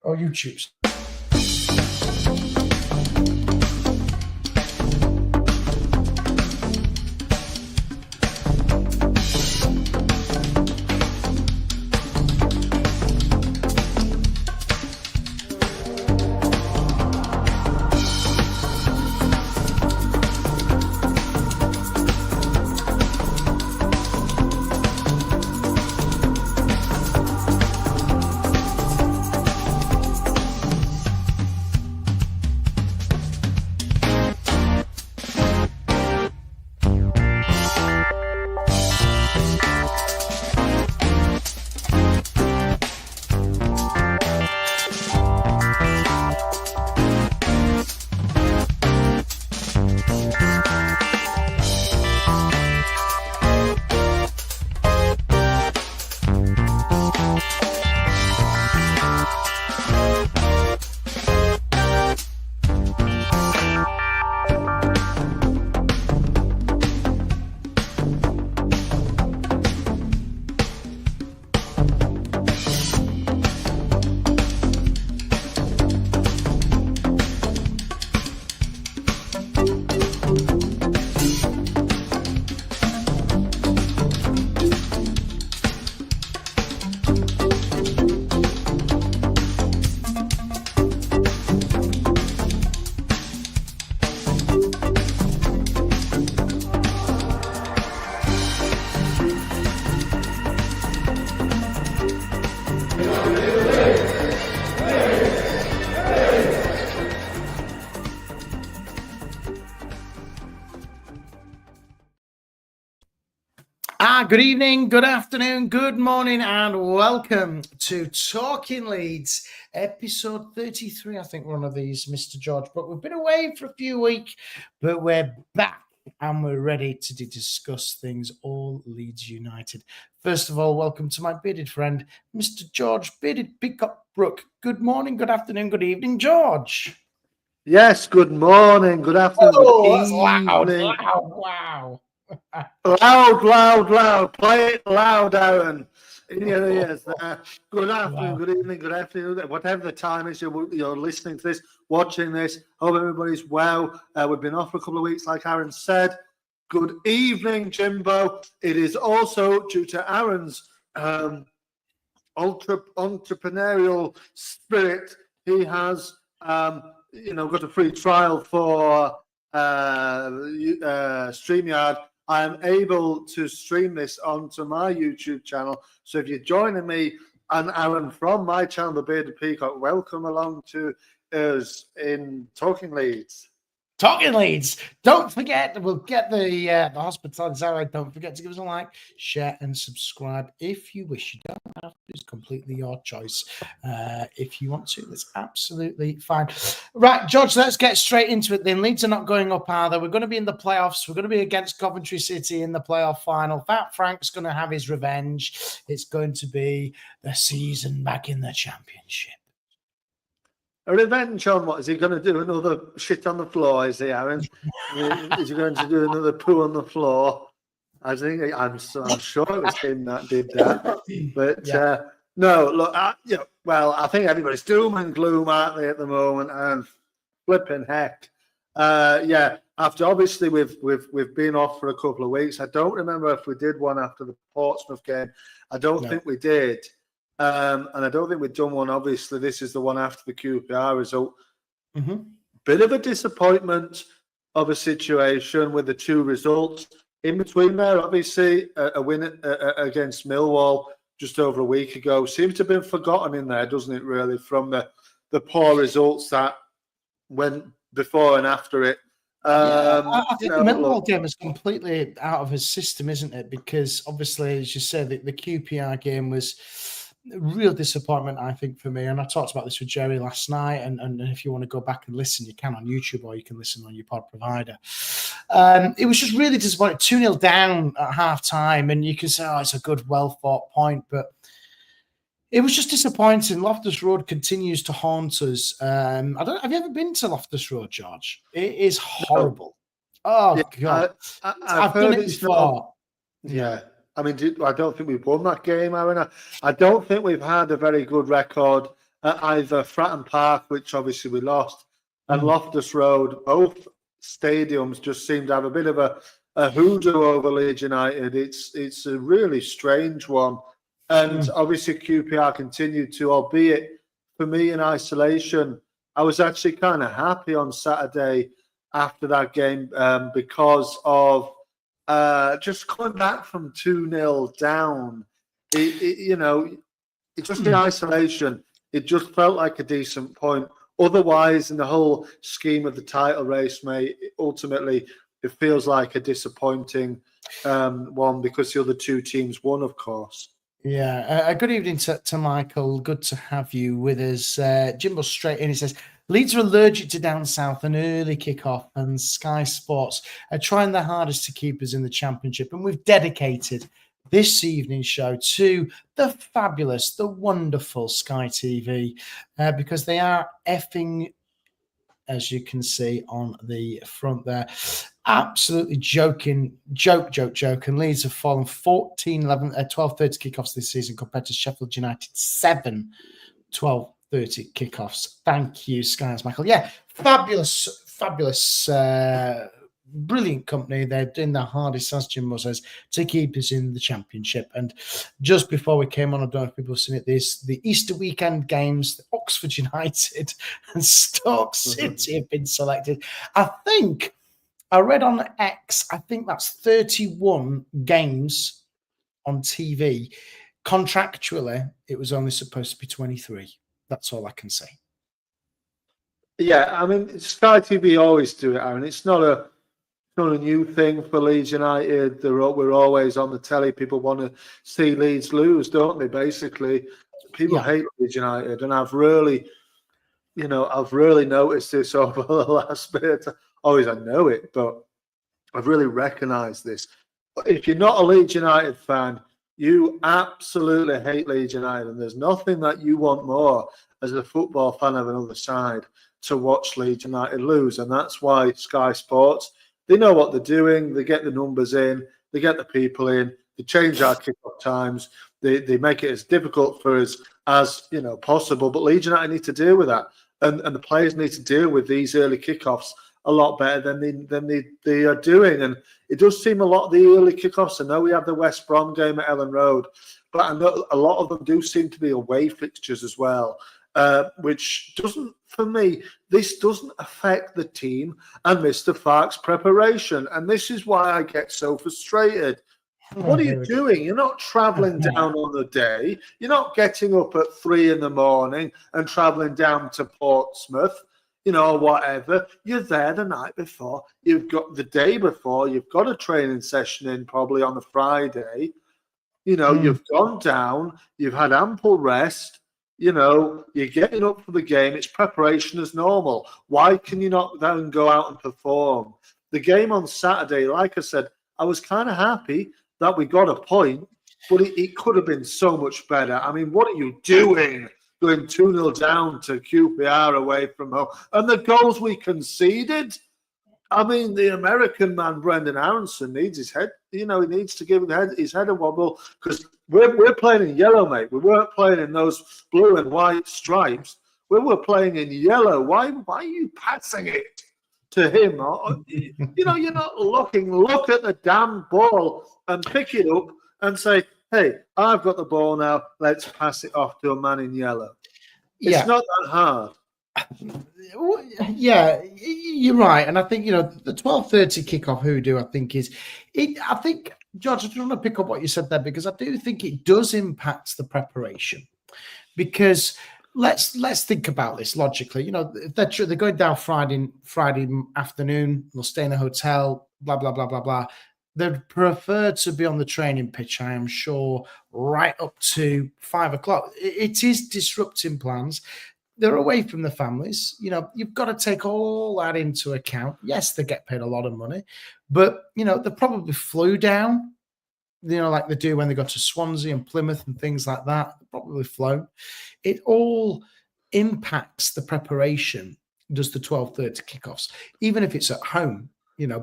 Or you choose. Good evening, good afternoon, good morning, and welcome to Talking Leeds, episode 33. I think one of these, Mr. George, but we've been away for a few weeks, but we're back and we're ready to discuss things all Leeds United. First of all, welcome to my bearded friend, Mr. George Bearded Peacock Brook. Good morning, good afternoon, good evening, George. Yes, good morning, good afternoon, good evening. Wow. Loud. Play it loud, Aaron. In your ears there. Good afternoon, Good evening, good afternoon. Whatever the time is you're listening to this, watching this, hope everybody's well. We've been off for a couple of weeks, like Aaron said. Good evening, Jimbo. It is also due to Aaron's entrepreneurial spirit. He has, got a free trial for StreamYard. I am able to stream this onto my YouTube channel. So if you're joining me and Aaron from my channel, The Bearded Peacock, welcome along to us in Talking Leeds. Talking Leeds. Don't forget, we'll get the hospitality out. Don't forget to give us a like, share, and subscribe if you wish. You don't have to. It's completely your choice. If you want to, that's absolutely fine. Right, George, let's get straight into it then. Leeds are not going up either. We're going to be in the playoffs. We're going to be against Coventry City in the playoff final. Fat Frank's going to have his revenge. It's going to be the season back in the Championship. A revenge on what? Is he going to do another shit on the floor, is he, Aaron? Is he going to do another poo on the floor? I'm sure it was him that did that. But yeah. No, look, I think everybody's doom and gloom, aren't they, at the moment? And flipping heck. After obviously we've been off for a couple of weeks. I don't remember if we did one after the Portsmouth game. I don't think we did. And I don't think we've done one. Obviously, this is the one after the QPR result. Mm-hmm. Bit of a disappointment of a situation with the two results. In between there, obviously, a win against Millwall just over a week ago seems to have been forgotten in there, doesn't it, really, from the poor results that went before and after it. I think the Millwall game is completely out of his system, isn't it? Because obviously, as you said, the QPR game was a real disappointment, I think, for me. And I talked about this with Jerry last night. And if you want to go back and listen, you can on YouTube or you can listen on your pod provider. It was just really disappointing. 2-0 down at half time. And you can say, it's a good, well thought point. But it was just disappointing. Loftus Road continues to haunt us. Have you ever been to Loftus Road, George? It is horrible. Oh, God. I've done it before. Yeah. I mean, I don't think we've won that game, Aaron. I don't think we've had a very good record at either Fratton Park, which obviously we lost, and Loftus Road. Both stadiums just seem to have a bit of a hoodoo over Leeds United. It's a really strange one. And obviously QPR continued to, albeit for me in isolation, I was actually kind of happy on Saturday after that game because of just coming back from 2-0 down. It's just the isolation. It just felt like a decent point. Otherwise, in the whole scheme of the title race, mate, ultimately it feels like a disappointing one because the other two teams won, of course. Yeah, good evening to Michael. Good to have you with us. Jimbo's straight in. He says, Leeds are allergic to down south and early kickoff, and Sky Sports are trying their hardest to keep us in the Championship. And we've dedicated this evening's show to the fabulous, the wonderful Sky TV because they are effing, as you can see on the front there, absolutely joke. And Leeds have fallen 12-30 kickoffs this season compared to Sheffield United 7 12-30 kickoffs. Thank you, Sky's Michael. Yeah, fabulous, brilliant company. They're doing their hardest, as Jim says, to keep us in the Championship. And just before we came on, I don't know if people have seen it, the Easter weekend games, Oxford United and Stoke City have been selected. I think I read on X, I think that's 31 games on TV. Contractually, it was only supposed to be 23. That's all I can say. Yeah, I mean, Sky TV always do it, Aaron. It's not a new thing for Leeds United. We're always on the telly. People want to see Leeds lose, don't they? Basically, people hate Leeds United, and I've really noticed this over the last bit. Always, I know it, but I've really recognised this. If you're not a Leeds United fan, you absolutely hate Leeds United, and there's nothing that you want more as a football fan of another side to watch Leeds United lose, and that's why Sky Sports, they know what they're doing. They get the numbers in, they get the people in, they change our kickoff times, they make it as difficult for us as possible. But Leeds United need to deal with that, and the players need to deal with these early kickoffs a lot better than they are doing. And it does seem a lot of the early kickoffs. I know we have the West Brom game at Ellen Road, but I know a lot of them do seem to be away fixtures as well, which doesn't, for me, this doesn't affect the team and Mr. Farke's preparation. And this is why I get so frustrated. What are you doing? You're not travelling down on the day. You're not getting up at 3 a.m. and travelling down to Portsmouth, whatever. You're there the night before. You've got the day before. You've got a training session in probably on the Friday. You've gone down. You've had ample rest. You're getting up for the game. It's preparation as normal. Why can you not then go out and perform? The game on Saturday, like I said, I was kind of happy that we got a point, but it could have been so much better. I mean, what are you doing going 2-0 down to QPR away from home? And the goals we conceded, I mean, the American man, Brendan Aronson, needs his head, he needs to give his head a wobble, because we're playing in yellow, mate. We weren't playing in those blue and white stripes. We were playing in yellow. Why are you passing it to him? You're not looking. Look at the damn ball and pick it up and say, hey, I've got the ball now. Let's pass it off to a man in yellow. It's not that hard. Yeah, you're right. And I think, the 12:30 kickoff hoodoo, I think I think, George, I just want to pick up what you said there, because I do think it does impact the preparation. Because let's think about this logically. They're going down Friday afternoon. They'll stay in a hotel, blah, blah, blah, blah, blah. They'd prefer to be on the training pitch, I am sure, right up to 5 o'clock. It is disrupting plans. They're away from the families. You've got to take all that into account. Yes, they get paid a lot of money, but, they probably flew down, like they do when they go to Swansea and Plymouth and things like that. They're probably flown. It all impacts the preparation, does the 12:30 kickoffs, even if it's at home,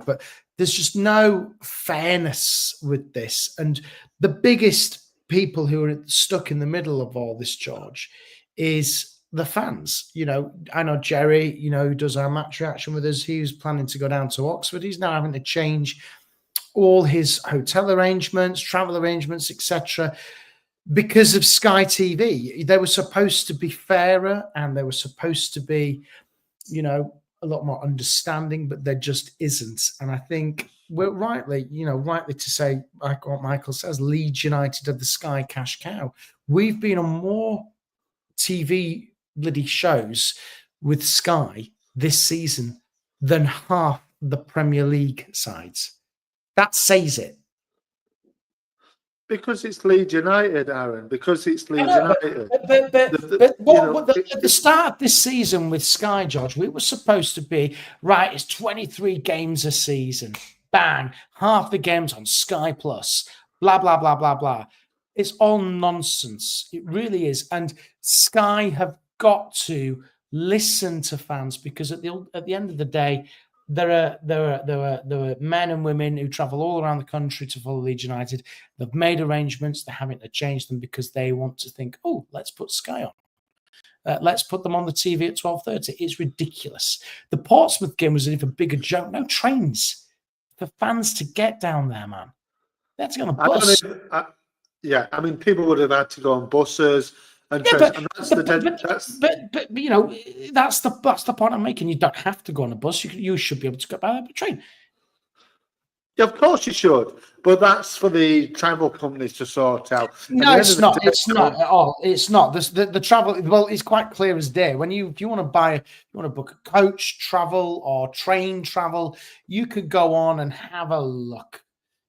but there's just no fairness with this. And the biggest people who are stuck in the middle of all this, George, is the fans. I know Jerry, who does our match reaction with us, he was planning to go down to Oxford. He's now having to change all his hotel arrangements, travel arrangements, etc., because of Sky TV. They were supposed to be fairer and they were supposed to be, a lot more understanding, but there just isn't. And I think we're rightly to say, like what Michael says, Leeds United are the Sky cash cow. We've been on more TV bloody shows with Sky this season than half the Premier League sides. That says it. Because it's Leeds United, Aaron. Because it's Leeds United. But at the start of this season with Sky, George, we were supposed to be, right, it's 23 games a season. Bang. Half the games on Sky Plus. Blah, blah, blah, blah, blah. It's all nonsense. It really is. And Sky have got to listen to fans, because at the end of the day, there are men and women who travel all around the country to follow Leeds United. They've made arrangements. They're having to change them because they want to think, oh, let's put Sky on. Let's put them on the TV at 12:30. It's ridiculous. The Portsmouth game was an even bigger joke. No trains for fans to get down there, man. That's going to bus. People would have had to go on buses. But that's the point I'm making. You don't have to go on a bus. You should be able to go by a train. Yeah, of course you should, but that's for the travel companies to sort out. No, it's not. It's not at all. It's not. The travel. Well, it's quite clear as day. If you want to book a coach travel or train travel, you could go on and have a look.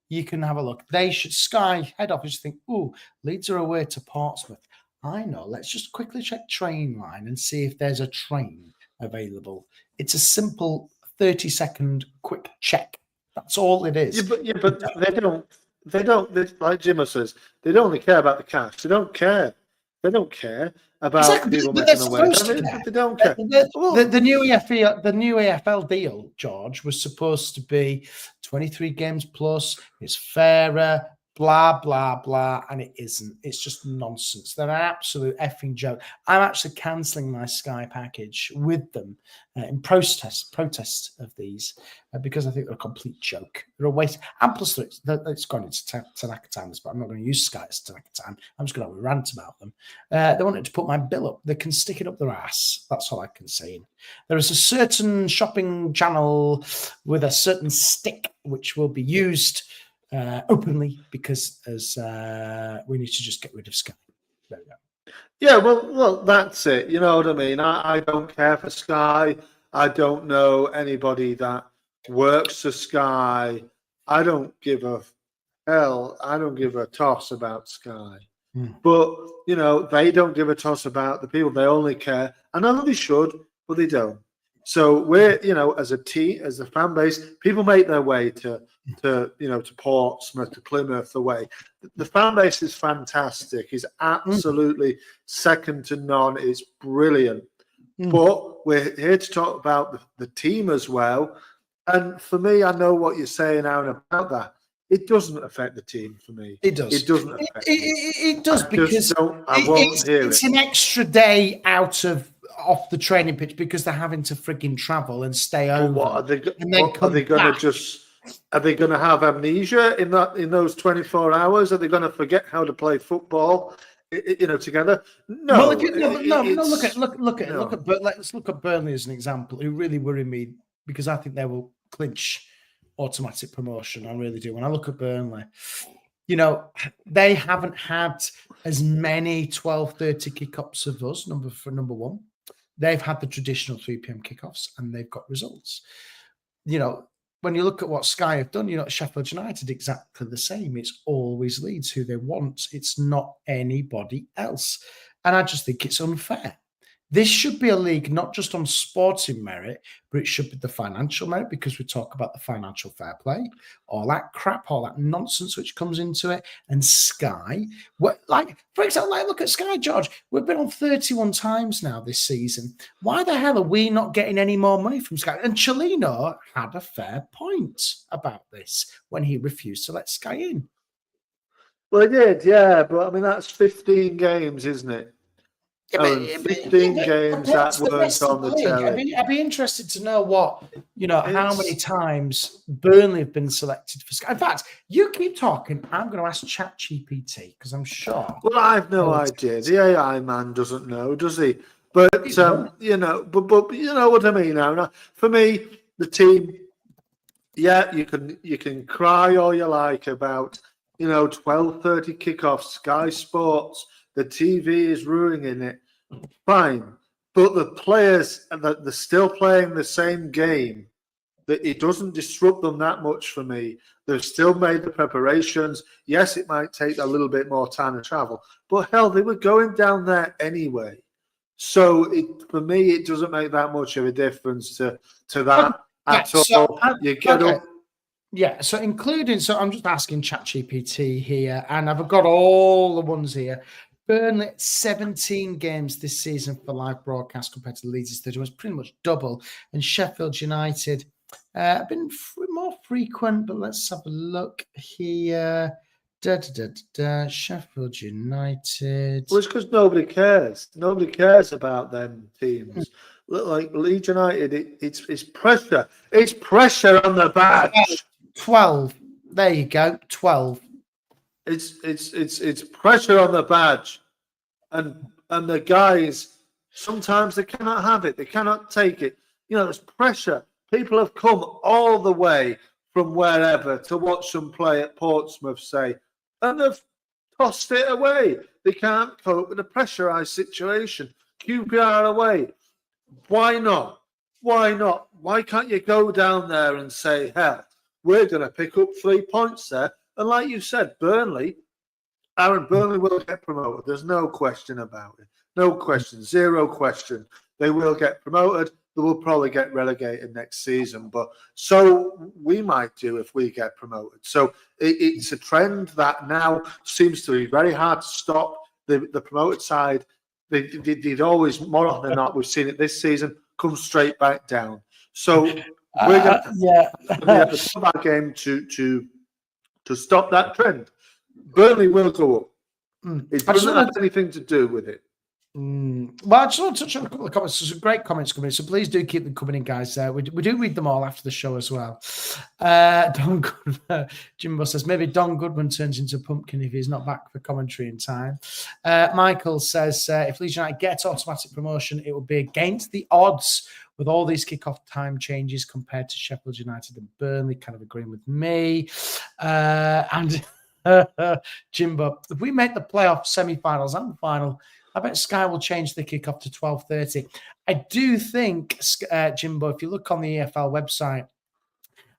You can have a look. They should. Sky head office think, oh, Leeds are away to Portsmouth. I know. Let's just quickly check train line and see if there's a train available. It's a simple 30-second quick check. That's all it is. But they don't. Like Jimmer says, they don't only care about the cash. They don't care. They don't care about people making away. They don't care. The new AFL deal, George, was supposed to be 23 games plus. It's fairer. Blah, blah, blah, and it isn't. It's just nonsense. They're an absolute effing joke. I'm actually cancelling my Sky package with them in protest of these because I think they're a complete joke. They're a waste. And plus, it's gone into Tanaka time, but I'm not going to use Sky as Tanaka time. I'm just going to rant about them. They wanted to put my bill up. They can stick it up their ass. That's all I can say. There is a certain shopping channel with a certain stick which will be used openly because we need to just get rid of Sky. There we go. Yeah, well, that's it. You know what I mean? I don't care for Sky. I don't know anybody that works for Sky. I don't give a hell. I don't give a toss about Sky. But, they don't give a toss about the people. They only care. I know they should, but they don't. So we're, as a team, as a fan base, people make their way to Portsmouth, to Plymouth, the way. The fan base is fantastic. It's absolutely second to none. It's brilliant. But we're here to talk about the team as well. And for me, I know what you're saying, Aaron, about that. It doesn't affect the team for me. It does. It doesn't affect it does because it's an extra day off the training pitch because they're having to frigging travel and stay over. Are they going to have amnesia in those 24 hours? Are they going to forget how to play football? Together? No. Let's look at Burnley as an example, who really worry me because I think they will clinch automatic promotion. I really do. When I look at Burnley, they haven't had as many 12:30 kickoffs of us. Number one. They've had the traditional 3 p.m. kickoffs and they've got results. When you look at what Sky have done, Sheffield United exactly the same. It's always Leeds who they want. It's not anybody else. And I just think it's unfair. This should be a league not just on sporting merit, but it should be the financial merit because we talk about the financial fair play, all that crap, all that nonsense which comes into it. And Sky, for example, look at Sky, George. We've been on 31 times now this season. Why the hell are we not getting any more money from Sky? And Cellino had a fair point about this when he refused to let Sky in. Well, he did, yeah. But, that's 15 games, isn't it? Aaron, 15 games that weren't on the telly. I'd be interested to know how many times Burnley have been selected for Sky. In fact, you keep talking. I'm going to ask ChatGPT because I'm sure. Well, I've no idea. The AI man doesn't know, does he? But but you know what I mean. Now, for me, the team. Yeah, you can cry all you like about 12:30 kickoff, Sky Sports. The TV is ruining it. Fine, but the players they're still playing the same game. That it doesn't disrupt them that much for me. They've still made the preparations. Yes, it might take a little bit more time to travel, but hell, they were going down there anyway. So for me, it doesn't make that much of a difference to that at all. You get up. Yeah, so I'm just asking ChatGPT here, and I've got all the ones here. Burnley 17 games this season for live broadcast compared to Leeds' 31. It's pretty much double. And Sheffield United have been more frequent, but let's have a look here. Sheffield United. Well, it's because nobody cares. Nobody cares about them teams. Like Leeds United, it's pressure. It's pressure on the badge. 12. There you go. 12. It's pressure on the badge, and the guys sometimes they cannot have it. They cannot take it. There's pressure. People have come all the way from wherever to watch them play at Portsmouth, say, and they've tossed it away. They can't cope with a pressurized situation. QPR away. Why not? Why not? Why can't you go down there and say, hell, we're going to pick up 3 points there? And like you said, Burnley will get promoted. There's no question about it. No question. Zero question. They will get promoted. They will probably get relegated next season. But so we might do if we get promoted. So it's a trend that now seems to be very hard to stop. The promoted side, they'd always, more often than not, we've seen it this season, come straight back down. So we're going to have a combat game to stop that trend. Burnley will go up. It doesn't have anything to do with it. Well, I just want to touch on a couple of comments. There's some great comments coming in, so please do keep them coming in, guys. We do read them all after the show as well. Don Goodman, Jimbo says, maybe Don Goodman turns into a pumpkin if he's not back for commentary in time. Michael says, if Leeds United get automatic promotion, it will be against the odds with all these kickoff time changes compared to Sheffield United and Burnley, kind of agreeing with me. And Jimbo, if we make the playoff semi-finals and the final, I bet Sky will change the kickoff to 12:30. I do think, Jimbo, if you look on the EFL website,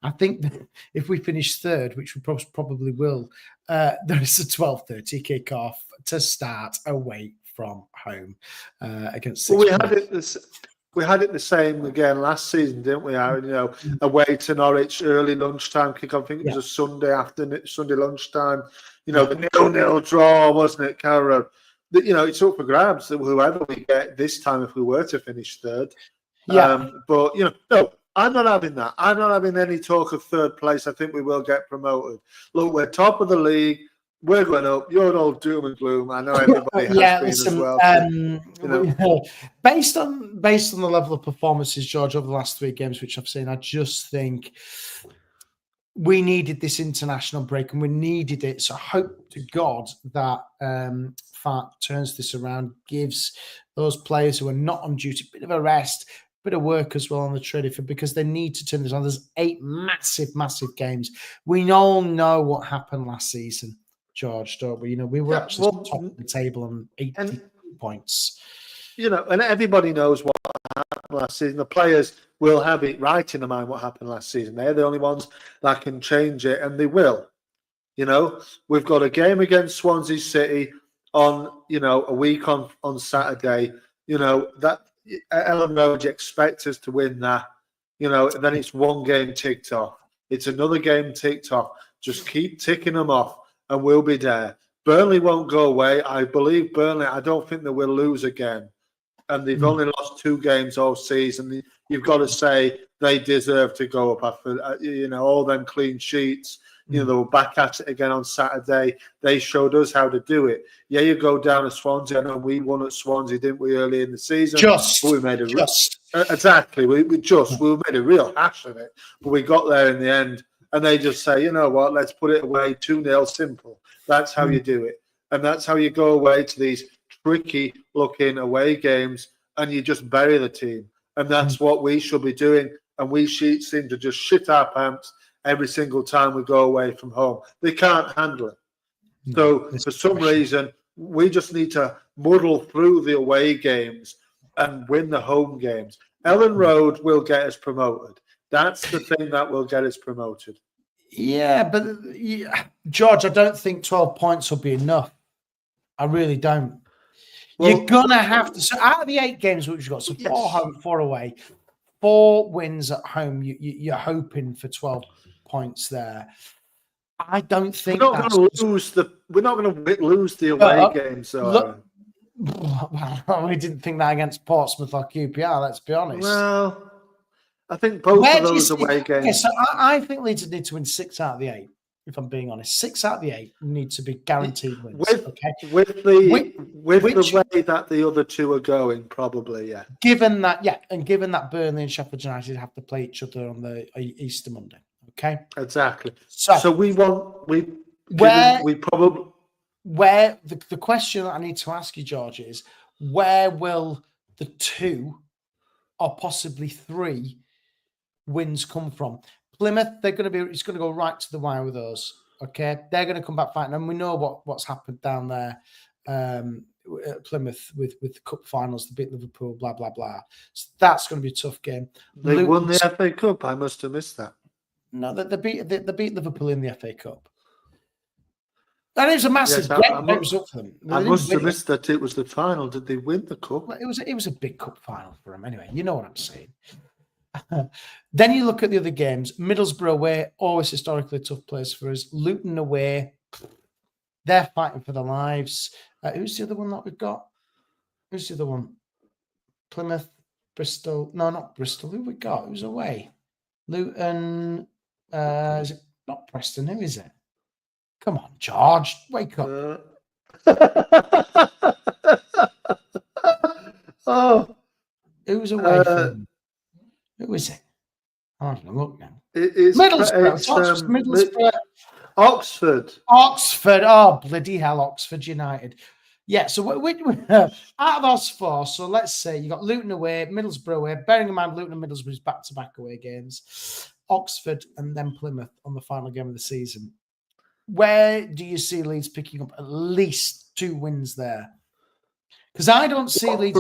I think that if we finish third, which we probably will, there is a 12:30 kickoff to start away from home against. Well, we had it the same again last season, didn't we, Aaron? Away to Norwich, early lunchtime kickoff. I think it was a Sunday lunchtime. The 0-0 draw, wasn't it, Carroll? It's up for grabs. Whoever we get this time, if we were to finish third. Yeah. But no, I'm not having that. I'm not having any talk of third place. I think we will get promoted. Look, we're top of the league. We're going up. You're all doom and gloom. I know everybody has been as well. Based on the level of performances, George, over the last 3 games, which I've seen, I just think we needed this international break, and we needed it. So I hope to God that Fark turns this around, gives those players who are not on duty a bit of a rest, bit of work as well on the trade, because they need to turn this on. There's 8 massive games. We all know what happened last season, George, don't we? We were actually top of the table on 80 points. And everybody knows what happened last season. The players will have it right in their mind what happened last season. They're the only ones that can change it, and they will. We've got a game against Swansea City on, a week on Saturday. That Ellen Road, you expect us to win that. Then it's one game ticked off. It's another game ticked off. Just keep ticking them off, and we'll be there. Burnley won't go away. I believe Burnley, I don't think they will lose again. And they've only lost 2 games all season. You've got to say they deserve to go up after, all them clean sheets. You know, they were back at it again on Saturday. They showed us how to do it. Yeah, you go down to Swansea. I know we won at Swansea, didn't we, early in the season? But we made exactly. We made a real hash of it, but we got there in the end. And they just say, you know what? Let's put it away. 2-0, simple. That's how you do it, and that's how you go away to these tricky-looking away games, and you just bury the team. And that's what we should be doing. And we seem to just shit our pants every single time we go away from home. They can't handle it. So for some reason, we just need to muddle through the away games and win the home games. Ellen Road will get us promoted. That's the thing that will get us promoted. Yeah, but George, I don't think 12 points will be enough. I really don't. Well, you're going to have to. So out of the 8 games which you've got, so 4 home, 4 away, 4 wins at home, you're hoping for 12 points there. I don't think we're not going to lose the away games. So well, we didn't think that against Portsmouth or QPR. Let's be honest. Well, I think both of those away games. Okay, so I think Leeds need to win 6 out of the 8. If I'm being honest, 6 out of the 8 need to be guaranteed wins. With the way that the other 2 are going, probably, yeah. Given that Burnley and Sheffield United have to play each other on the Easter Monday, okay? Exactly. So the question that I need to ask you, George, is where will the 2 or possibly 3 wins come from? Plymouth, it's going to go right to the wire with us. Okay, they're going to come back fighting, and we know what's happened down there at Plymouth with the cup finals. They beat Liverpool, blah blah blah. So that's going to be a tough game. They won the FA Cup. I must have missed that. No, they beat Liverpool in the FA Cup. And it was a massive game. It was up for them. I must have missed that. It was the final. Did they win the cup? Well, it was a big cup final for them. Anyway, you know what I'm saying. Then you look at the other games. Middlesbrough away, always historically a tough place for us. Luton away, they're fighting for their lives. Who's the other one that we've got? Who's the other one? Plymouth, Bristol. No, not Bristol. Who we got? Who's away? Luton. Is it not Preston? Who is it? Come on, George, wake up. Oh, who's away from? Who is it? I'm going to look now. Middlesbrough. Oxford. Oxford. Oh, bloody hell, Oxford United. Yeah, so out of those 4, so let's say you got Luton away, Middlesbrough away, bearing in mind Luton and Middlesbrough's back-to-back away games, Oxford and then Plymouth on the final game of the season. Where do you see Leeds picking up at least 2 wins there? Because I don't see Leeds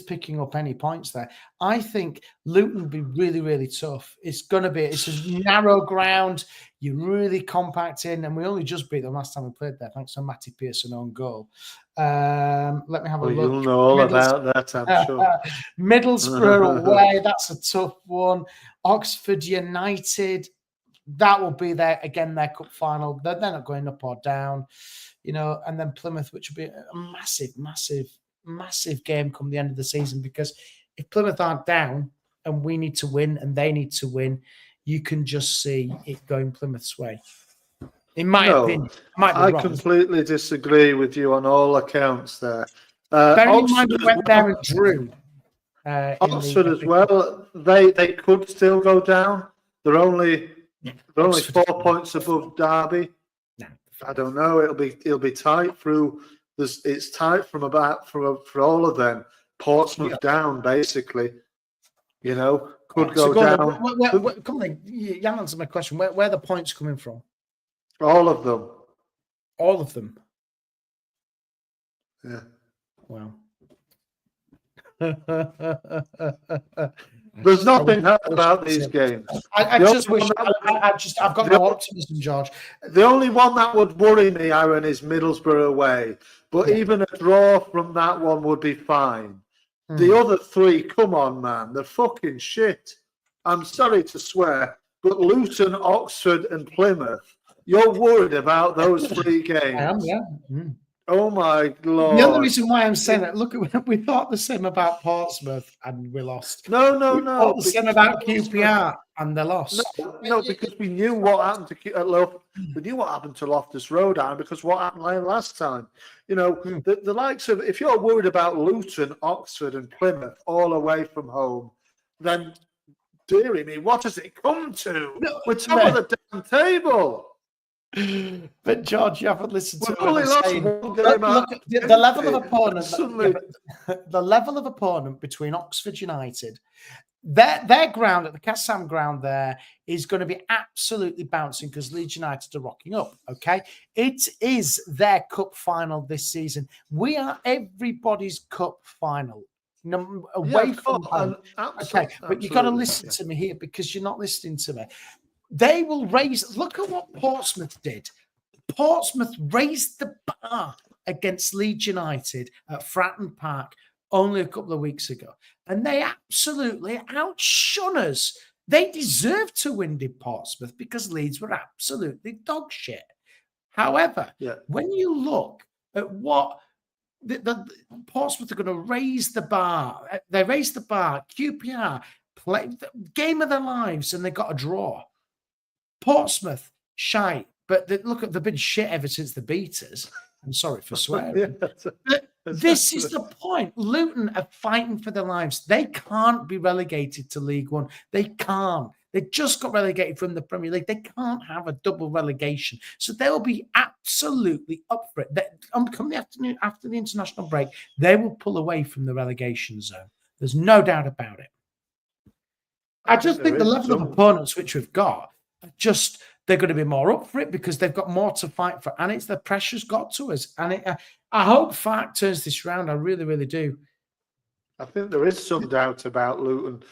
picking up any points there. I think Luton will be really, really tough. It's a narrow ground. You're really compacting, and we only just beat them last time we played there, thanks to Matty Pearson on goal. Let me have a look. You'll know all about that, I'm sure. Middlesbrough away, that's a tough one. Oxford United, that will be their cup final. They're not going up or down, and then Plymouth, which will be a massive, massive, massive game come the end of the season, because if Plymouth aren't down and we need to win and they need to win, you can just see it going Plymouth's way. In my opinion, I completely disagree with you on all accounts there. Bearing in mind we went there and drew. Oxford as well. They could still go down. They're only 4 points above Derby. No. I don't know. It'll be tight through. It's tight for all of them. Portsmouth down, basically. Could go down. Come on, you haven't answered my question. Where are the points coming from? All of them. All of them. Yeah. Wow. There's nothing about these games. I've got no optimism, George. The only one that would worry me, Aaron, is Middlesbrough away. But even a draw from that one would be fine. The other 3, come on, man, they're fucking shit. I'm sorry to swear, but Luton, Oxford, and Plymouth, you're worried about those 3 games. I am, yeah. Oh my The only Lord. reason why I'm saying that, look, we thought the same about Portsmouth and we lost. No, We thought the same about QPR and they lost. No, because we knew what happened we knew what happened to Loftus Road, Aaron, because what happened last time. You know, the likes of, if you're worried about Luton, Oxford, and Plymouth all away from home, then dearie me, what has it come to? We're top of the damn table. But George, you haven't listened to We've only lost one game. Look at the level of opponent. Suddenly, the level of opponent between Oxford United, their ground at the Kassam ground there is going to be absolutely bouncing because Leeds United are rocking up. Okay, it is their cup final this season. We are everybody's cup final. Away from home. Okay, but you've got to listen to me here because you're not listening to me. They will raise. Look at what Portsmouth did. Portsmouth raised the bar against Leeds United at Fratton Park only a couple of weeks ago, and they absolutely outshone us. They deserved to win, did Portsmouth, because Leeds were absolutely dog shit. However, when you look at what the Portsmouth are going to raise the bar, they raised the bar. QPR play the game of their lives, and they got a draw. Portsmouth, shite. But they've been shit ever since the beaters. I'm sorry for swearing. But this is the point. Luton are fighting for their lives. They can't be relegated to League One. They can't. They just got relegated from the Premier League. They can't have a double relegation. So they'll be absolutely up for it. Come the afternoon after the international break, they will pull away from the relegation zone. There's no doubt about it. I just think the level of opponents which we've got are just... They're going to be more up for it because they've got more to fight for, and it's the pressure's got to us. And I hope Fark turns this round. I really, really do. I think there is some doubt about Luton.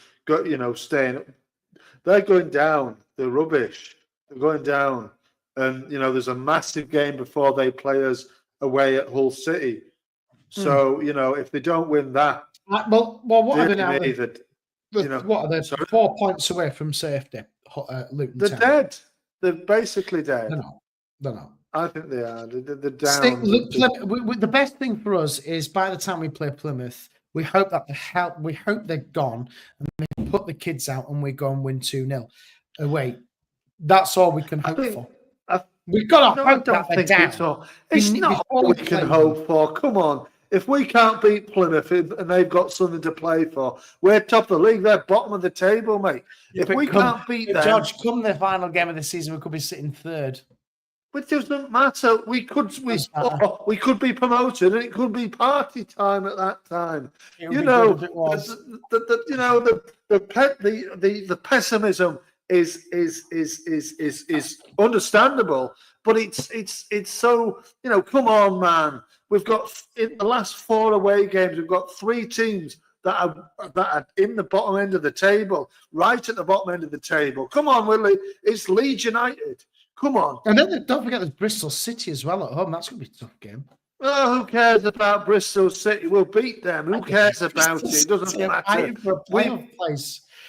Staying. They're going down. They're rubbish. They're going down, and there's a massive game before they play us away at Hull City. So if they don't win that, well, what are they now? What are they? Sorry? 4 points away from safety. Luton. They're dead. They're basically dead. They're not. I think they are. They're down. The best thing for us is by the time we play Plymouth, we hope they're gone and they put the kids out and we go and win 2-0 away. That's all we can hope for. We've got to hope that they're down. It's not all we can hope for. Come on. If we can't beat Plymouth and they've got something to play for, we're top of the league. They're bottom of the table, mate. If we can't beat them, George, come the final game of the season, we could be sitting third. But it doesn't matter. We could be promoted, and it could be party time at that time. The pessimism is understandable, but it's so come on, man. We've got in the last 4 away games, we've got 3 teams that are in the bottom end of the table, right at the bottom end of the table. Come on, Willie. It's Leeds United. Come on. And then don't forget there's Bristol City as well at home. That's going to be a tough game. Oh, who cares about Bristol City? We'll beat them. Who cares about it? It doesn't matter.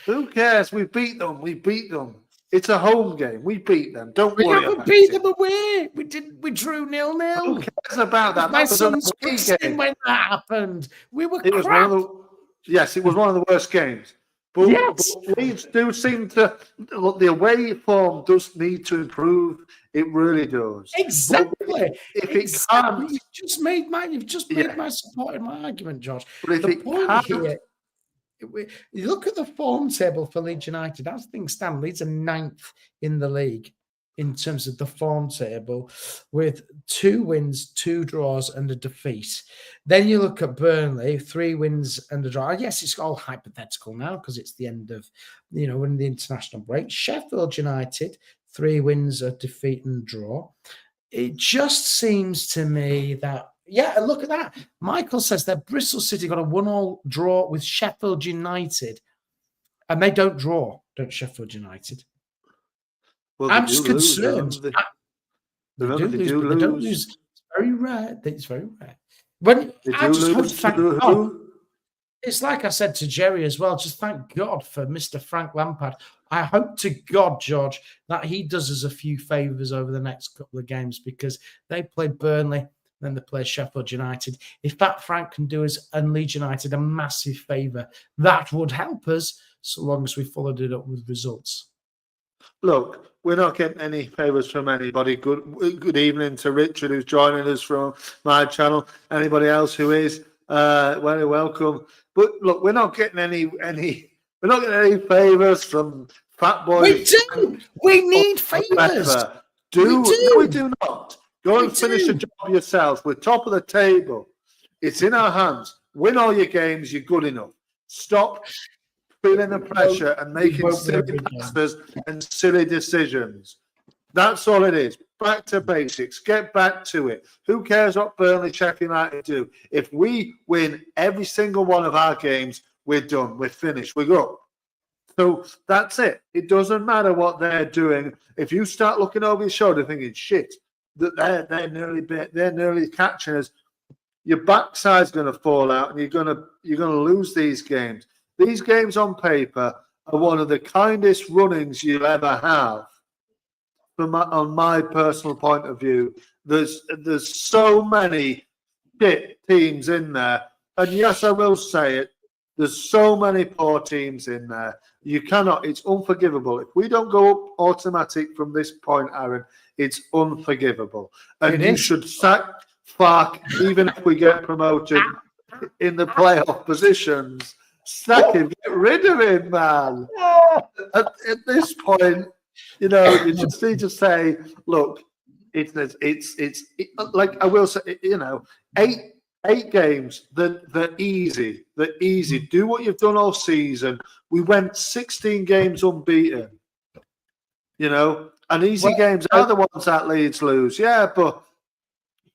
Who cares? We beat them. We beat them. It's a home game. We beat them. Don't worry. We never beat them away. We drew 0-0. Who cares about that? My son's game when that happened. We were crap. It was one of the worst games. But Leeds do seem to look. The away form does need to improve. It really does. Exactly. It can't, you've just made my support in my argument, Josh. But if it can't, you look at the form table for Leeds United. As things stand, Leeds are 9th in the league in terms of the form table, with 2 wins, 2 draws, and a defeat. Then you look at Burnley, 3 wins and a draw. Yes, it's all hypothetical now because it's the end of, when the international break. Sheffield United, 3 wins, a defeat and draw. It just seems to me that, look at that. Michael says that Bristol City got a 1-1 draw with Sheffield United, and they don't draw, don't Sheffield United? Well, I'm just concerned. They don't lose. It's very rare. It's very rare. It's like I said to Jerry as well. Just thank God for Mr. Frank Lampard. I hope to God, George, that he does us a few favours over the next couple of games because they play Burnley. then they play Sheffield United. If that Frank can do us and Leeds United a massive favour, that would help us so long as we followed it up with results. Look, we're not getting any favours from anybody. Good evening to Richard, who's joining us from my channel. Anybody else who is, very welcome. But look, we're not getting any favours from fat boys. We do. We need favours. We do not. Go and finish the job yourselves. We're top of the table. It's in our hands. Win all your games. You're good enough. Stop feeling the pressure and making silly passes and silly decisions. That's all it is. Back to basics. Get back to it. Who cares what Burnley, Sheffield United do? If we win every single one of our games, we're done. We're finished. We're up. So that's it. It doesn't matter what they're doing. If you start looking over your shoulder thinking, shit, that they're nearly catching us, your backside's going to fall out and you're going to lose these games. These games on paper are one of the kindest runnings you'll ever have. On my personal point of view, there's so many shit teams in there, and yes, I will say it. There's so many poor teams in there. You cannot. It's unforgivable. If we don't go up automatic from this point, Aaron, it's unforgivable. And you should sack Fark even if we get promoted in the playoff positions. Sack him, get rid of him, man. At this point, you just need to say, look, it's like I will say, 8 games. They're easy. They're easy. Do what you've done all season. We went 16 games unbeaten. And easy games are the ones that Leeds lose. Yeah, but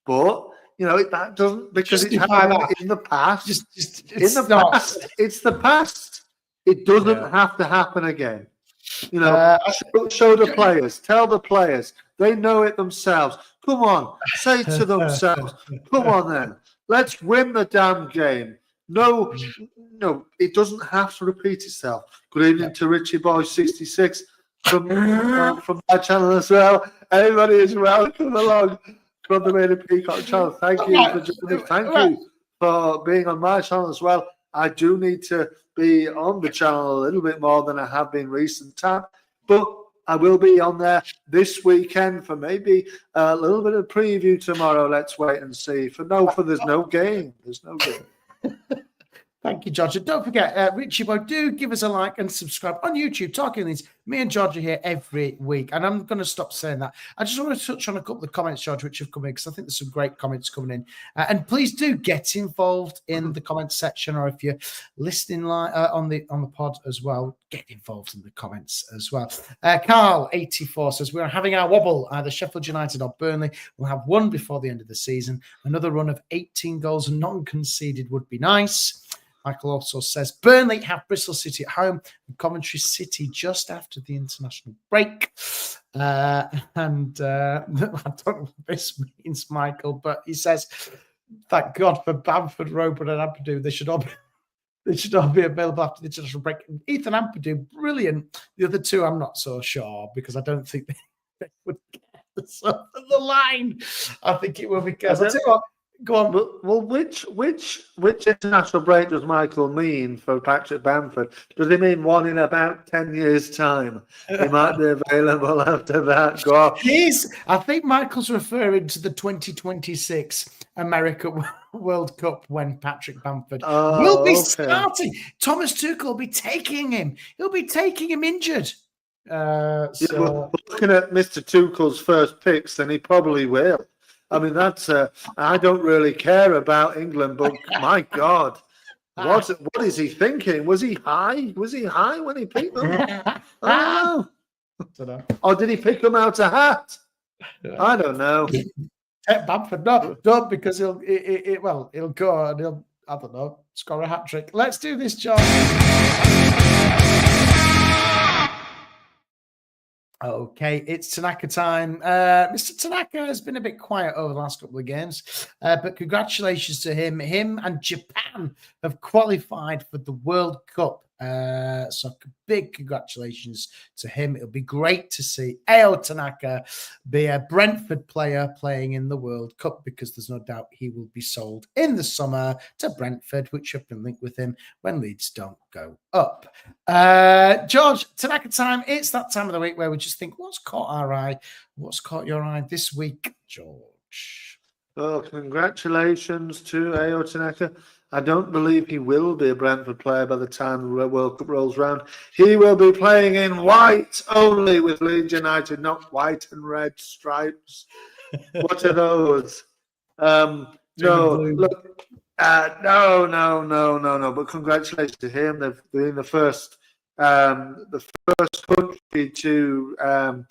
that doesn't, because it's happened in the past. It's the past. It doesn't have to happen again. Show the players, tell the players, they know it themselves. Come on, say to themselves, come on then, let's win the damn game. No, it doesn't have to repeat itself. Good evening to Richie Boy 66 from my channel as well. Everybody is welcome along from the Maiden Peacock channel. Thank you for joining. Thank you for being on my channel as well. I do need to be on the channel a little bit more than I have been recent time, but I will be on there this weekend for maybe a little bit of preview tomorrow. Let's wait and see. There's no game. There's no game. Thank you, George. And don't forget, Richie Boy, do give us a like and subscribe on YouTube. Talking Leeds, me and George are here every week, and I'm going to stop saying that. I just want to touch on a couple of comments, George, which have come in, because I think there's some great comments coming in. And please do get involved in the comments section, or if you're listening on the pod as well, get involved in the comments as well. Carl84 says, we're having our wobble. Either Sheffield United or Burnley will have one before the end of the season. Another run of 18 goals non-conceded would be nice. Michael also says, Burnley have Bristol City at home and Coventry City just after the international break. I don't know what this means, Michael, but he says, thank God for Bamford, Roper and Ampadu. They should all be available after the international break. Ethan Ampadu, brilliant. The other two, I'm not so sure, because I don't think they would get the line. I think it will be because go on. Well, which international break does Michael mean for Patrick Bamford? Does he mean one in about 10 years' time? He might be available after that. Go on. I think Michael's referring to the 2026 America World Cup when Patrick Bamford will be starting. Thomas Tuchel will be taking him. He'll be taking him injured. We're looking at Mr. Tuchel's first picks, then he probably will. I mean, I don't really care about England, but my God, what is he thinking? Was he high? Was he high when he picked them? I don't know. Or did he pick them out a hat? I don't know. Bamford, no, because he'll go and he'll, I don't know, score a hat trick. Let's do this, John. Okay, it's Tanaka time. Mr. Tanaka has been a bit quiet over the last couple of games, but congratulations to him. Him and Japan have qualified for the World Cup So big congratulations to him. It'll be great to see Ao Tanaka be a Brentford player playing in the World Cup, because there's no doubt he will be sold in the summer to Brentford, which have been linked with him when Leeds don't go up. George, Tanaka time. It's that time of the week where we just think, what's caught our eye? What's caught your eye this week, George? Well, congratulations to Ao Tanaka. I don't believe he will be a Brentford player by the time the World Cup rolls round. He will be playing in white only with Leeds United, not white and red stripes. What are those? No, look, no. But congratulations to him. They've been the first country to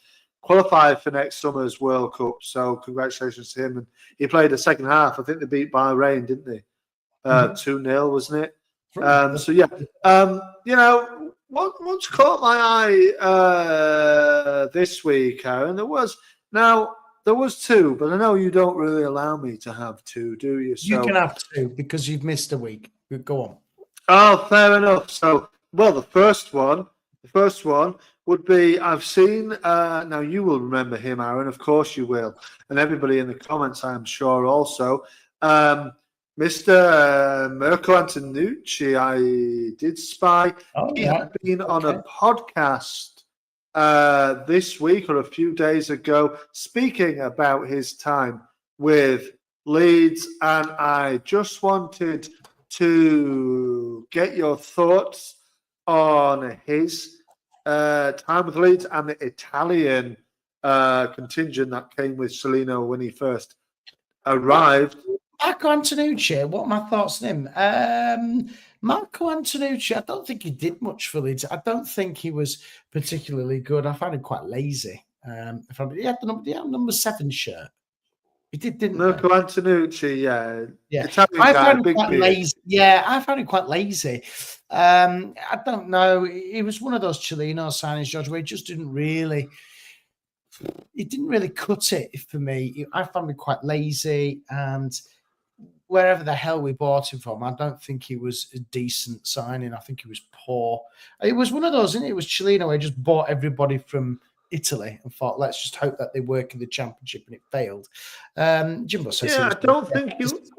qualify for next summer's World Cup. So congratulations to him. And he played the second half. I think they beat Bahrain, didn't they? 2-0, wasn't it? So yeah, what's caught my eye this week, Aaron? There was two, but I know you don't really allow me to have two, do you? So, you can have two because you've missed a week. Go on. Oh, fair enough. So, well, the first one would be, I've seen. Now you will remember him, Aaron. Of course you will, and everybody in the comments, I'm sure, also. Mr. Mirko Antonucci, I did spy. He had been on a podcast this week or a few days ago speaking about his time with Leeds, and I just wanted to get your thoughts on his time with Leeds and the Italian contingent that came with Celino when he first arrived. Marco Antonucci, what are my thoughts on him? Marco Antonucci, I don't think he did much for Leeds. I don't think he was particularly good. I found him quite lazy. He had the number 7 shirt. He didn't Marco Antonucci, yeah. Italian I guy, found him big quite beard. lazy. Yeah, I found him quite lazy. I don't know. He was one of those Chileno signings, George, where he just didn't really cut it for me. I found him quite lazy, and wherever the hell we bought him from, I don't think he was a decent signing. I think he was poor. It was one of those, isn't it? It was Chileno where he just bought everybody from Italy and thought, let's just hope that they work in the championship, and it failed. Jimbo says, I don't think he was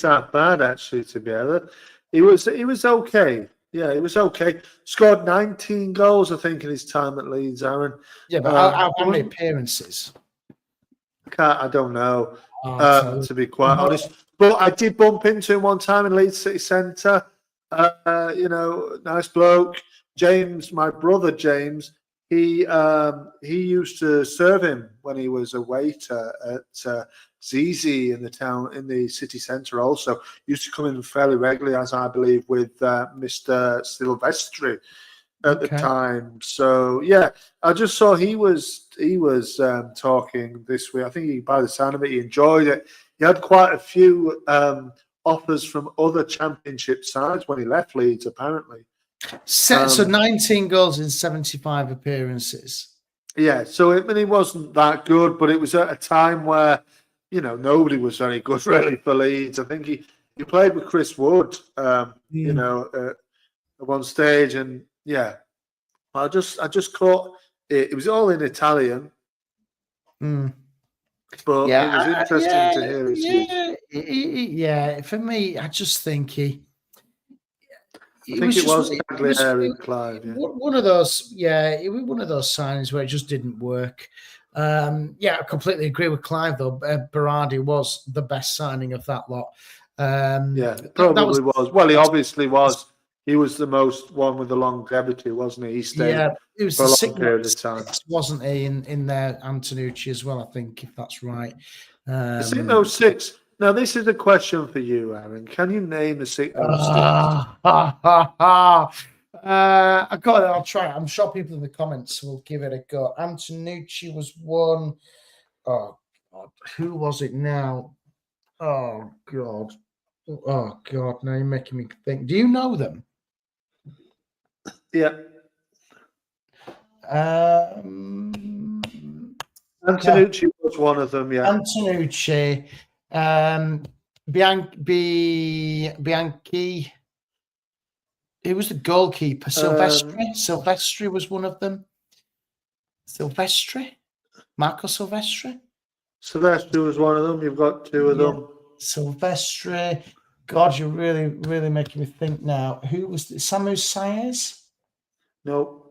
that bad, actually. To be honest, he was okay. Yeah, he was okay. Scored 19 goals, I think, in his time at Leeds, Aaron. Yeah, but how many appearances? I don't know, to be quite honest. But I did bump into him one time in Leeds City Centre. Nice bloke. James, my brother James, he used to serve him when he was a waiter at Zizi in the city centre. Also, used to come in fairly regularly, as I believe, with Mr. Silvestri at the time. So yeah, I just saw he was talking this week. I think by the sound of it, he enjoyed it. He had quite a few offers from other championship sides when he left Leeds, apparently. So 19 goals in 75 appearances. Yeah, so he wasn't that good, but it was at a time where, nobody was very good really for Leeds. I think he played with Chris Wood, at one stage, and yeah, I just caught it. It was all in Italian, but it was interesting to hear his views. For me, I just think I think it was Tagliafieri and Clive. Yeah. One of those, it was one of those signings where it just didn't work. I completely agree with Clive, though. Berardi was the best signing of that lot. Probably was. Well, he obviously was. He was the most one with the longevity, wasn't he? He stayed it was for a long period of time. Wasn't he, in there, Antonucci as well, I think, if that's right. I think those 6. Now, this is a question for you, Aaron. Can you name the 6? I got it. I'll try it. I'm sure people in the comments will give it a go. Antonucci was one. Oh, God. Who was it now? Oh, God. Now you're making me think. Do you know them? Yeah. Antonucci was one of them, yeah. Antonucci. Bianchi. Who was the goalkeeper? Silvestri. Silvestri was one of them. Silvestri? Marco Silvestri? Silvestri was one of them. You've got two of them. Silvestri. God, you're really, really making me think now. Who was the, Samu Saez? No.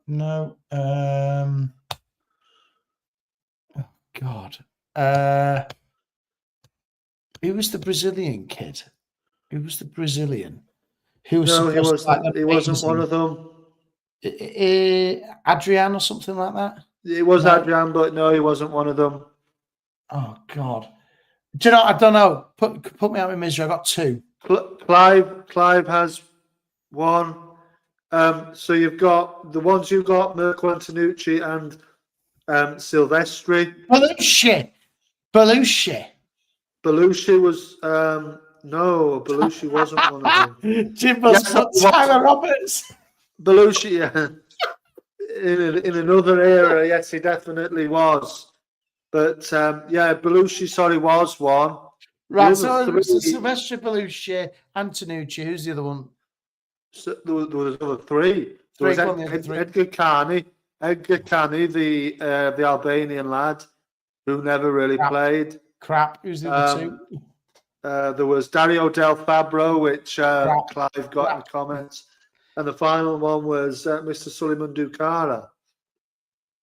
No. Oh, God. Who was the Brazilian kid? Who was the Brazilian? Who was no, he wasn't. He wasn't one of them. Adrian or something like that. It was Adrian, but no, he wasn't one of them. Oh God! Do you know? I don't know. Put me out of misery. I got two. Clive has one. So you've got the ones you've got: Mirko Antonucci and Silvestri. Belushi was no. Belushi wasn't one of them. Jimbo's Tyler Roberts. Belushi, yeah. In another era, yes, he definitely was. But yeah, Belushi, sorry, was one. Right, so Silvestri, Belushi, Antonucci. Who's the other one? So there was other three. There was Edgar Carney, the Albanian lad who never really played. Who's the other two? There was Dario Del Fabro, which Clive got in the comments. And the final one was Mr. Suleiman Dukara.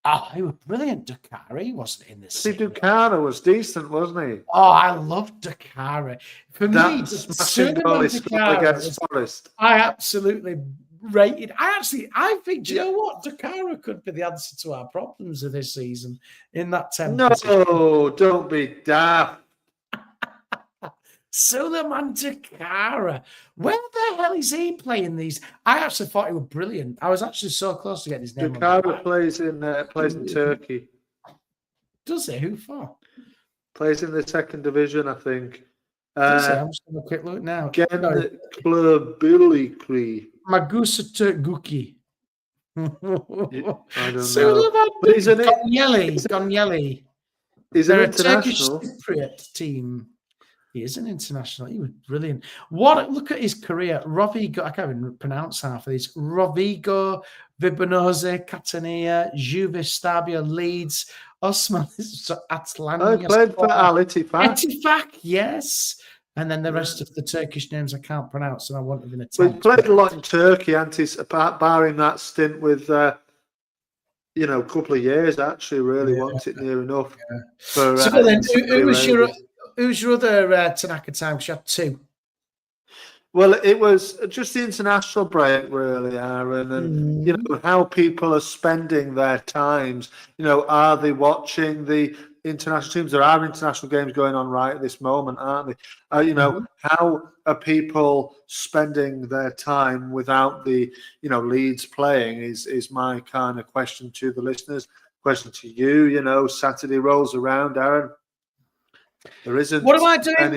Oh, he was brilliant, Dukara. He wasn't in this. See, Dukara was decent, wasn't he? Oh, I loved Dukara. For me, Suleiman against Forest. I absolutely rated. I think, do you know what? Dukara could be the answer to our problems of this season in that 10. No, don't be daft. Suleiman Dukara. Where the hell is he playing these? I actually thought he was brilliant. I was actually so close to getting his name. Dukara plays in Turkey. Does he? Who for? Plays in the second division, I think. I'm just having a quick look now. Club Billy Magusa Turguki. I don't know. Gonyeli. They're a Turkish Cypriot team. He is an international. He was brilliant. Look at his career. Rovigo, I can't even pronounce half of these. Rovigo, Vibonose, Catania, Juve Stabia, Leeds, Osman, Atlanta. I played for Al Ettifaq. Ettifaq, yes. And then the rest of the Turkish names I can't pronounce, and I won't even attempt. We played a lot in Turkey, barring that stint with, a couple of years. Actually, really want it near enough. Yeah. For, so then, who's your other Tanaka time? Because you had two. Well, it was just the international break, really, Aaron, and how people are spending their times. Are they watching the international teams? There are international games going on right at this moment, aren't they? How are people spending their time without the Leeds playing? Is my kind of question to the listeners. Question to you. Saturday rolls around, Aaron. There isn't. What am I doing?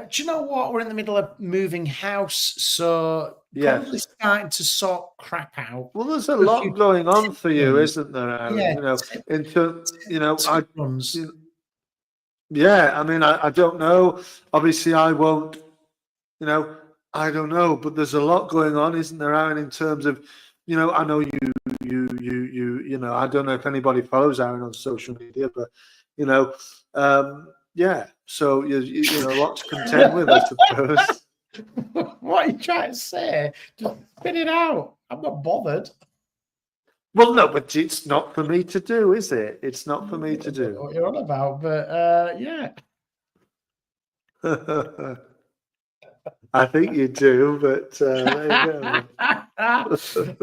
Do you know what? We're in the middle of moving house, so probably starting to sort crap out. Well, there's a lot going on for you, isn't there, Aaron? Yeah, I mean, I don't know. Obviously, I won't. I don't know, but there's a lot going on, isn't there, Aaron? In terms of, I know you. I don't know if anybody follows Aaron on social media, but so you know, a lot to contend with, I suppose. What are you trying to say? Just spit it out. I'm not bothered. Well, no, but it's not for me to do, is it? It's not for me to do. What you're on about, but yeah. I think you do, but there you go.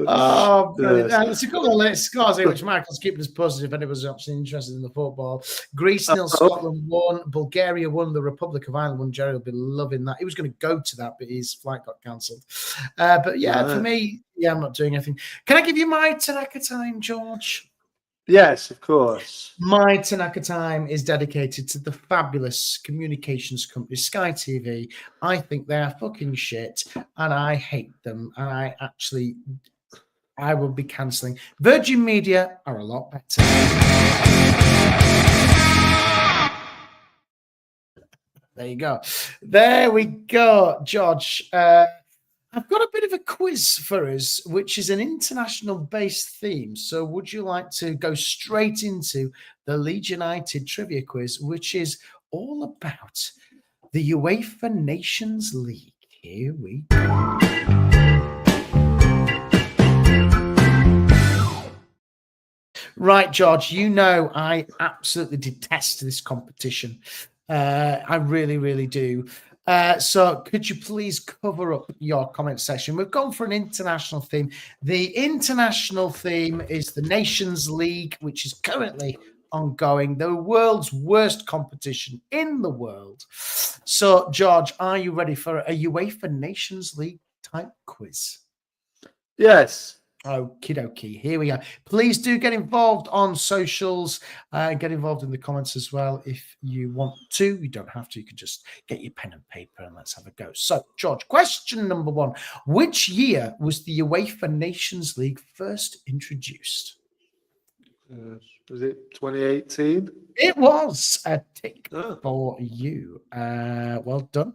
Oh, brilliant. It's a couple of late scores here, which Michael's keeping us positive if anyone's actually interested in the football. Greece 0, Scotland 1, Bulgaria 1, the Republic of Ireland 1. Jerry will be loving that. He was going to go to that, but his flight got cancelled. But yeah, for me, I'm not doing anything. Can I give you my Tanaka time, George? Yes, of course. My Tanaka time is dedicated to the fabulous communications company Sky TV. I think they are fucking shit, and I hate them. And I will be cancelling. Virgin Media are a lot better. There you go. There we go, George. I've got a bit of a quiz for us, which is an international-based theme. So would you like to go straight into the Leeds United trivia quiz, which is all about the UEFA Nations League? Here we go. Right, George, you know I absolutely detest this competition. I really, really do. So could you please cover up your comment section? We've gone for an international theme. The international theme is the Nations League, which is currently ongoing, the world's worst competition in the world. So, George, are you ready for a UEFA Nations League type quiz? Yes. Okie dokie. Here we go. Please do get involved on socials. Get involved in the comments as well if you want to. You don't have to. You can just get your pen and paper and let's have a go. So, George, question number 1. Which year was the UEFA Nations League first introduced? Was it 2018? It was a tick for you. Well done.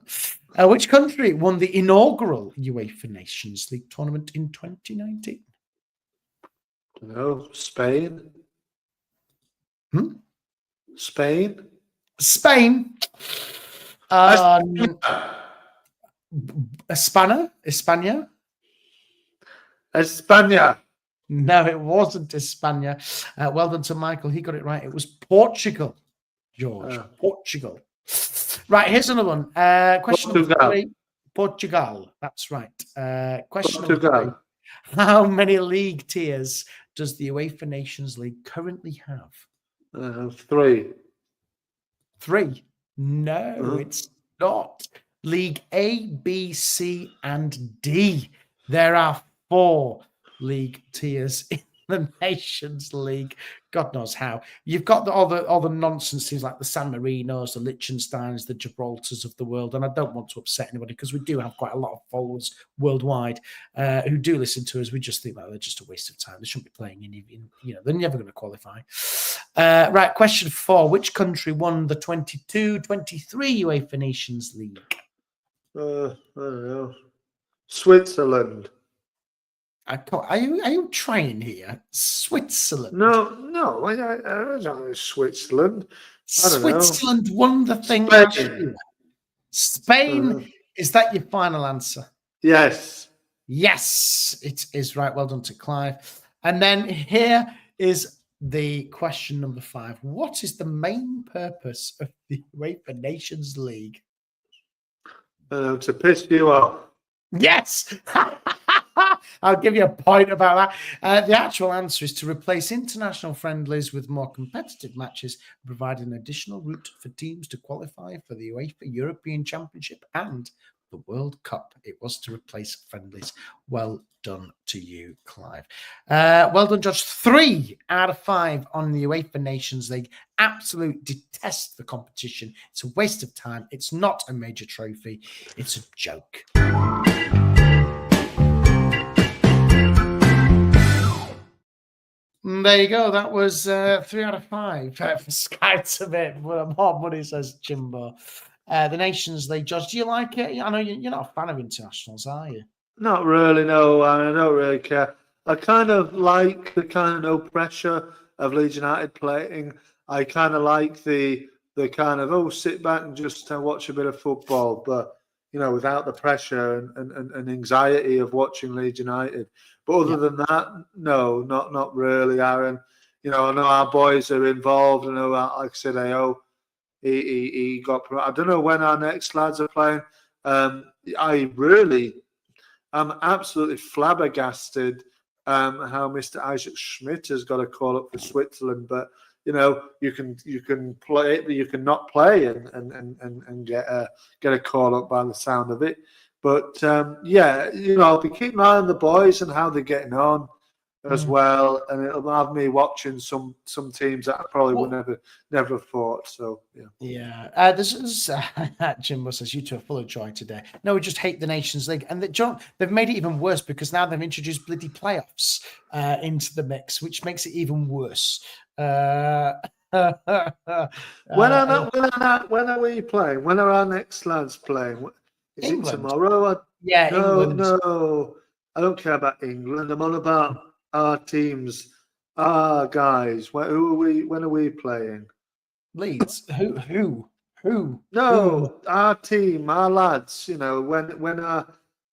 Which country won the inaugural UEFA Nations League tournament in 2019? No, Spain. Spain. España. No, it wasn't España. Well done to Michael. He got it right. It was Portugal, George. Portugal. Right, here's another one. Question number 3. Portugal. That's right. Question number 3. How many league tiers does the UEFA Nations League currently have? 3. 3? No, it's not. League A, B, C, and D. There are 4 league tiers in the Nations League. God knows how. You've got all the nonsense things like the San Marinos, the Liechtensteins, the Gibraltars of the world, and I don't want to upset anybody because we do have quite a lot of followers worldwide who do listen to us. We just think that they're just a waste of time. They shouldn't be playing they're never going to qualify. Right, question 4. Which country won the 22-23 UEFA Nations League? I don't know. Switzerland. Are you trying here? Switzerland? No, I don't know Switzerland. Switzerland won the thing last year. Spain. Is that your final answer? Yes. Yes, it is right. Well done to Clive. And then here is the question number 5. What is the main purpose of the UEFA Nations League? To piss you off. Yes. I'll give you a point about that. The actual answer is to replace international friendlies with more competitive matches, provide an additional route for teams to qualify for the UEFA European Championship and the World Cup. It was to replace friendlies. Well done to you, Clive. Well done, George. 3 out of 5 on the UEFA Nations League. Absolute detest the competition. It's a waste of time. It's not a major trophy. It's a joke. There you go. That was 3 out of 5 for Sky to bit. More money, says Jimbo. The Nations League. George, do you like it? I know you're not a fan of internationals, are you? Not really, no. I don't really care. I kind of like the kind of no pressure of Leeds United playing. I kind of like the kind of, sit back and just watch a bit of football, but, without the pressure and anxiety of watching Leeds United. But other than that, no, not really, Aaron. I know our boys are involved. I know, like I said, he got. I don't know when our next lads are playing. I'm absolutely flabbergasted how Mr. Isaac Schmidt has got a call up for Switzerland. But you can play, you can not play and get a call up by the sound of it. But I'll be keeping an eye on the boys and how they're getting on as well, and it'll have me watching some teams that I probably would never have thought. So this is Jimbo says you two are full of joy today. No, we just hate the Nations League, and they've made it even worse because now they've introduced bloody playoffs into the mix, which makes it even worse. When are we playing? When are our next lads playing? Is England. it tomorrow? Yeah, No, England. no. I don't care about England. I'm on about our teams. Our guys. When are we playing? Leeds. Who? No, our team, our lads. You know, when are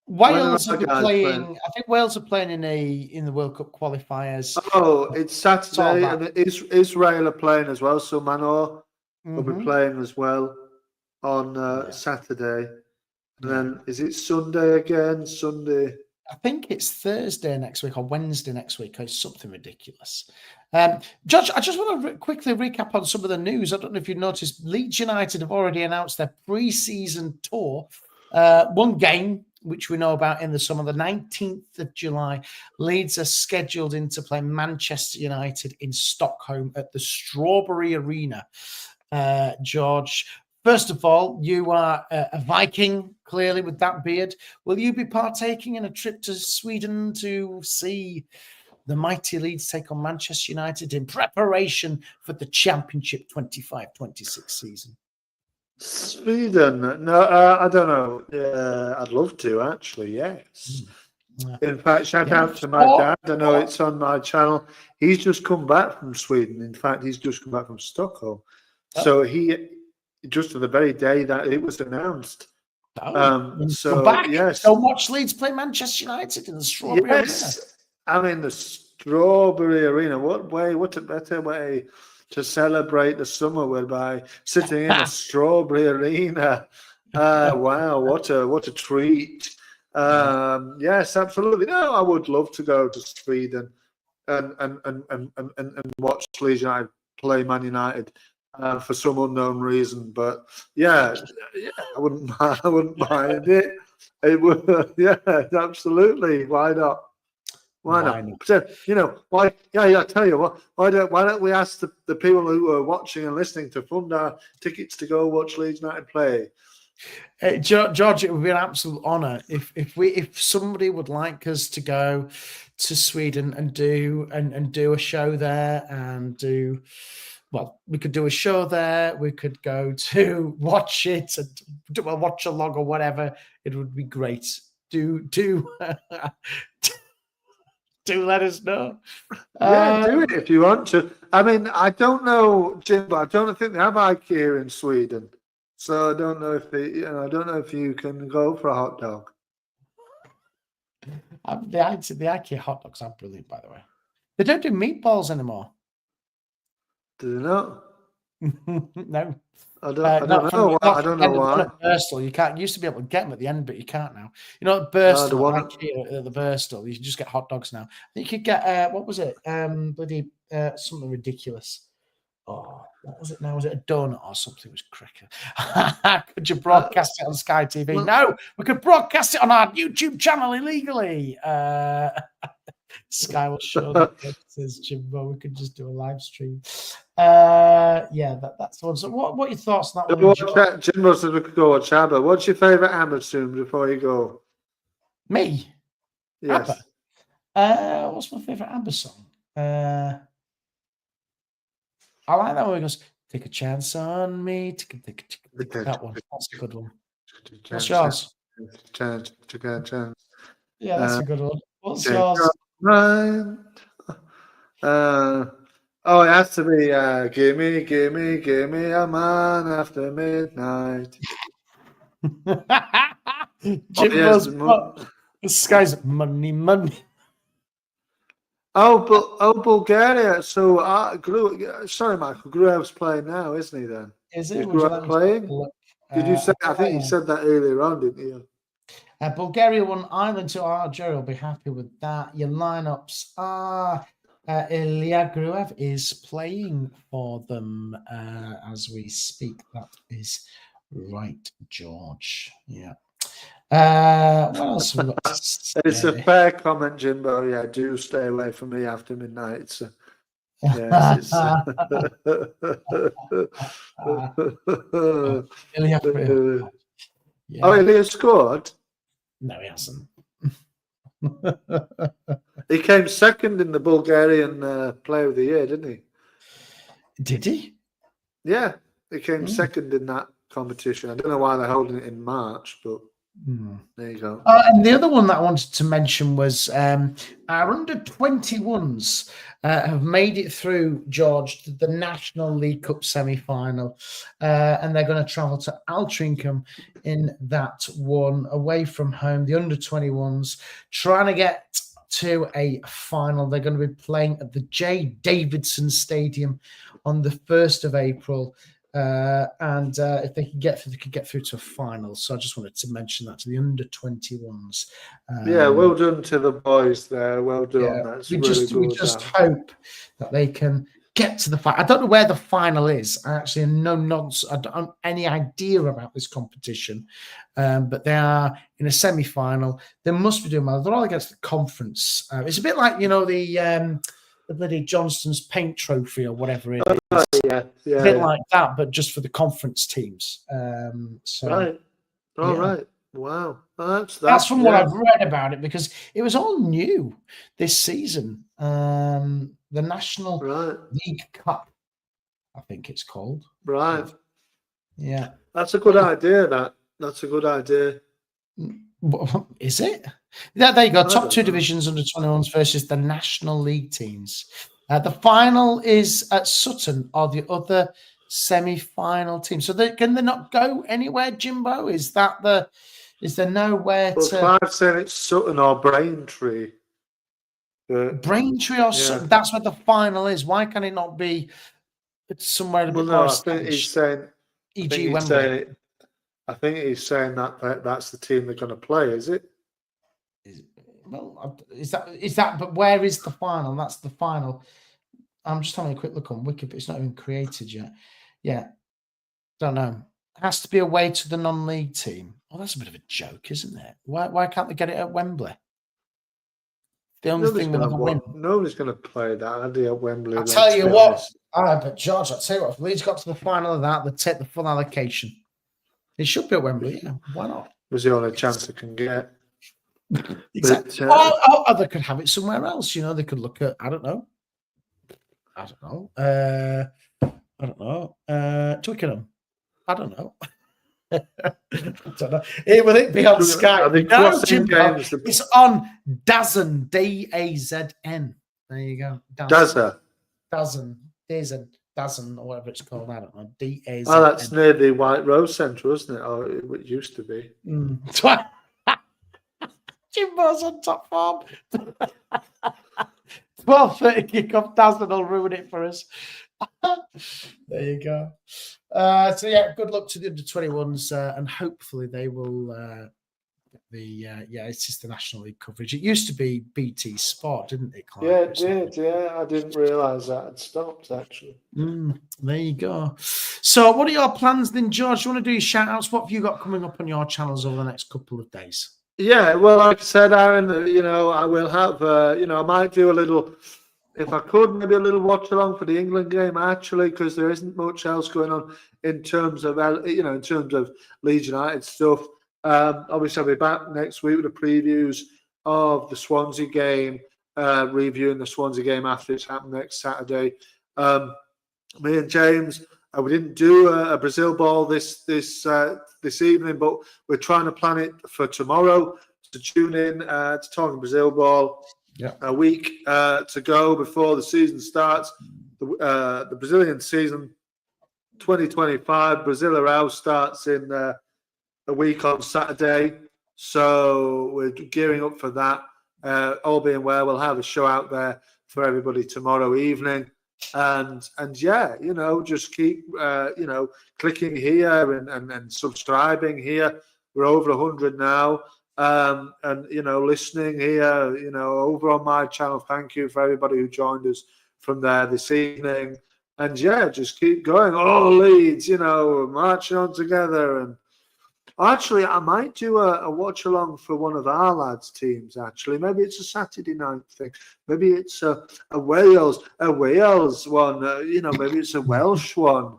Wales our will be guys playing. I think Wales are playing in the World Cup qualifiers. Oh, it's Saturday, Sort of and Israel are playing as well. So Manor will be Mhm. playing as well on Yeah. Saturday. And Yeah. then is it Sunday again? Sunday. I think it's Thursday next week or Wednesday next week. It's something ridiculous. Judge, I just want to quickly recap on some of the news. I don't know if you noticed, Leeds United have already announced their pre-season tour. One game, which we know about in the summer, the 19th of July, Leeds are scheduled in to play Manchester United in Stockholm at the Strawberry Arena. George, first of all, you are a Viking, clearly, with that beard. Will you be partaking in a trip to Sweden to see the mighty Leeds take on Manchester United in preparation for the Championship 25-26 season? Sweden? No, I don't know. I'd love to, actually. Yes. In fact, shout out to my dad. I know it's on my channel. He's just come back from Sweden. In fact, he's just come back from Stockholm. So he just the very day that it was announced. So yes. So watch Leeds play Manchester United in the Strawberry Arena. I mean the Strawberry Arena. What a better way to celebrate the summer by sitting in a Strawberry Arena. Wow, what a treat. Yes, absolutely. No, I would love to go to Sweden and watch Leeds United play Man United. For some unknown reason, but yeah, I wouldn't mind it. It would, yeah, absolutely. Why not? Why not? But, why? Yeah. I tell you what. Why don't we ask the people who are watching and listening to fund our tickets to go watch Leeds United play? George, it would be an absolute honour if somebody would like us to go to Sweden and do a show there and do. Well, we could do a show there. We could go to watch it and do a watch along or whatever. It would be great. Do let us know. Yeah, do it if you want to. I mean, I don't know, Jim, but I don't think they have IKEA in Sweden, so I don't know if I don't know if you can go for a hot dog. The IKEA hot dogs are brilliant, by the way. They don't do meatballs anymore. Do they not? No. I don't know. I don't know why. At Birstall, you can't. You used to be able to get them at the end, but you can't now. You know, at Birstall, at the Birstall, you can just get hot dogs now. You could get what was it? Bloody something ridiculous. Oh, what was it now? Was it a donut or something? It was cricket. Could you broadcast it on Sky TV? No, we could broadcast it on our YouTube channel illegally. Sky will show the says Jimbo. We could just do a live stream. That's the one. So, what are your thoughts on that one? Jimbo says we could go watch ABBA. What's your favourite ABBA tune before you go? Me? Yes. ABBA. What's my favourite ABBA song? I like that one. It goes, "Take a chance on me." That one. That's a good one. What's yours? Chance. Yeah, that's a good one. What's yours? Right. It has to be give me a man after midnight. Jimbo's this guy's money. Bulgaria. So sorry, Michael. Gruev's playing now, isn't he? Then is he playing? Did you say? I think you said that earlier on, didn't you? Bulgaria won Ireland to Algeria. Will be happy with that. Your lineups are Ilya Gruev is playing for them as we speak. That is right, George. Yeah. What else have we got to say? It's a fair comment, Jimbo. Yeah, do stay away from me after midnight. So, yes, Ilya Gruev. Yeah. Oh, Ilya scored? No, he hasn't. He came second in the Bulgarian Player of the Year, didn't he? Did he? Yeah, he came second in that competition. I don't know why they're holding it in March, but There you go. And the other one that I wanted to mention was our under-21s have made it through, George, to the National League Cup semi-final, and they're going to travel to Altrincham in that one, away from home. The under-21s trying to get to a final. They're going to be playing at the J. Davidson Stadium on the 1st of April. And if they can get through, they could get through to a final. So I just wanted to mention that to the under-21s. Yeah, well done to the boys there. Well done. Yeah, That's we really just good. we just hope that they can get to the final. I don't know where the final is. I actually have no nonsense. I don't have any idea about this competition, but they are in a semi-final. They must be doing well. They're all against the conference. It's a bit like the bloody Johnston's Paint Trophy or whatever it is. Yeah, a bit like that, but just for the conference teams. Right. Right. Wow. That's from what I've read about it, because it was all new this season. The National League Cup, I think it's called. Right. Yeah. That's a good idea, That's a good idea. Is it? Yeah, there you go. Top two divisions under 21s versus the National League teams. The final is at Sutton or the other semi-final team. So can they not go anywhere, Jimbo? Is there nowhere to... Clive said it's Sutton or Braintree. Braintree or Sutton? That's where the final is. Why can it not be somewhere a bit more established? I think he's saying... E.g. Wembley. I think he's saying that's the team they're going to play, is it? Well, is that? But where is the final? That's the final. I'm just having a quick look on Wikipedia. It's not even created yet. Yeah, don't know. It has to be away to the non-league team. Oh, that's a bit of a joke, isn't it? Why can't they get it at Wembley? The only thing they'll never win. Nobody's going to play that idea at Wembley. I'll tell you what. But George, I'll tell you what. If Leeds got to the final of that, they'd take the full allocation. It should be at Wembley. Yeah, why not? It was the only chance they can get. Exactly. Or they could have it somewhere else. They could look at, I don't know. Twickenham. I don't know. Will it be on Sky? It's on DAZN. DAZN. There you go. DAZN, or whatever it's called. I don't know. DAZN. Oh, that's near the White Rose Centre, isn't it? Or it used to be. Jimbo's on top form. 12:30 kick-off. DAZN will ruin it for us. There you go. So yeah, good luck to the under-21s, and hopefully they will. It's just the National League coverage. It used to be BT Sport, didn't it, Clive? Yeah, it did. Yeah, I didn't realise that had stopped actually. There you go. So, what are your plans then, George? You want to do your shout-outs? What have you got coming up on your channels over the next couple of days? Yeah, well, like I said, Aaron, I will have, I might do a little. If I could, maybe a little watch along for the England game, actually, because there isn't much else going on in terms of, Leeds United stuff. Obviously, I'll be back next week with the previews of the Swansea game, reviewing the Swansea game after it's happened next Saturday. Me and James, we didn't do a Brazil ball this evening, but we're trying to plan it for tomorrow to tune in to Talking Brazil Ball. Yeah. A week to go before the season starts. The Brazilian season 2025, Brasileirão starts in a week on Saturday. So we're gearing up for that. All being well, we'll have a show out there for everybody tomorrow evening. And yeah, just keep, clicking here and subscribing here. We're over 100 now. And listening here, over on my channel. Thank you for everybody who joined us from there this evening. And yeah, just keep going. Oh, Leeds, marching on together. And actually, I might do a watch along for one of our lads' teams. Actually, maybe it's a Saturday night thing. Maybe it's a Wales one. Maybe it's a Welsh one.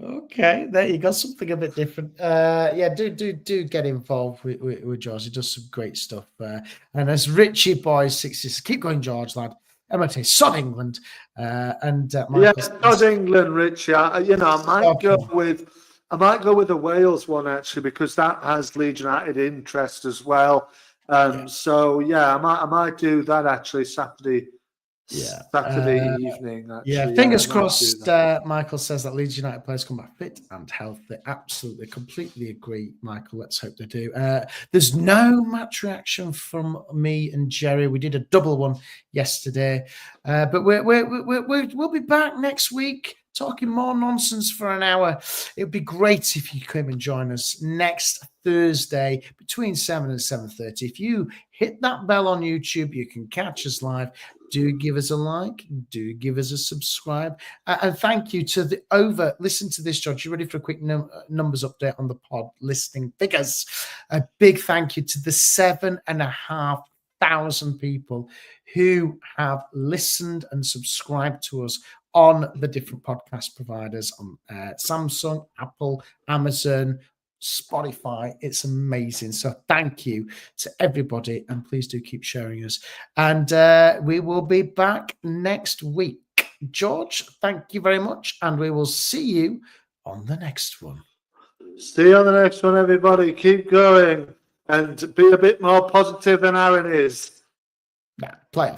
Okay, there you go. Something a bit different. Do get involved with George. He does some great stuff. And as Richie Boys 60s, keep going, George, lad. MOT, Sod England. Sod England, Richie. I might go with I might go with the Wales one actually because that has Leeds United interest as well. So yeah, I might do that actually Saturday. Yeah. Saturday evening. Actually, Fingers I might crossed. do that. Michael says that Leeds United players come back fit and healthy. Absolutely, completely agree, Michael. Let's hope they do. There's no match reaction from me and Jerry. We did a double one yesterday, but we'll be back next week talking more nonsense for an hour. It would be great if you came and join us next Thursday between 7 and 7:30. If you hit that bell on YouTube, you can catch us live. Do give us a like. Do give us a subscribe. And thank you to listen to this, George. You ready for a quick numbers update on the pod listening figures? A big thank you to the 7,500 people who have listened and subscribed to us on the different podcast providers on Samsung, Apple, Amazon, Spotify. It's amazing. So thank you to everybody, and please do keep sharing us. And we will be back next week. George, thank you very much, and we will see you on the next one. See you on the next one, everybody. Keep going and be a bit more positive than Aaron is. Play.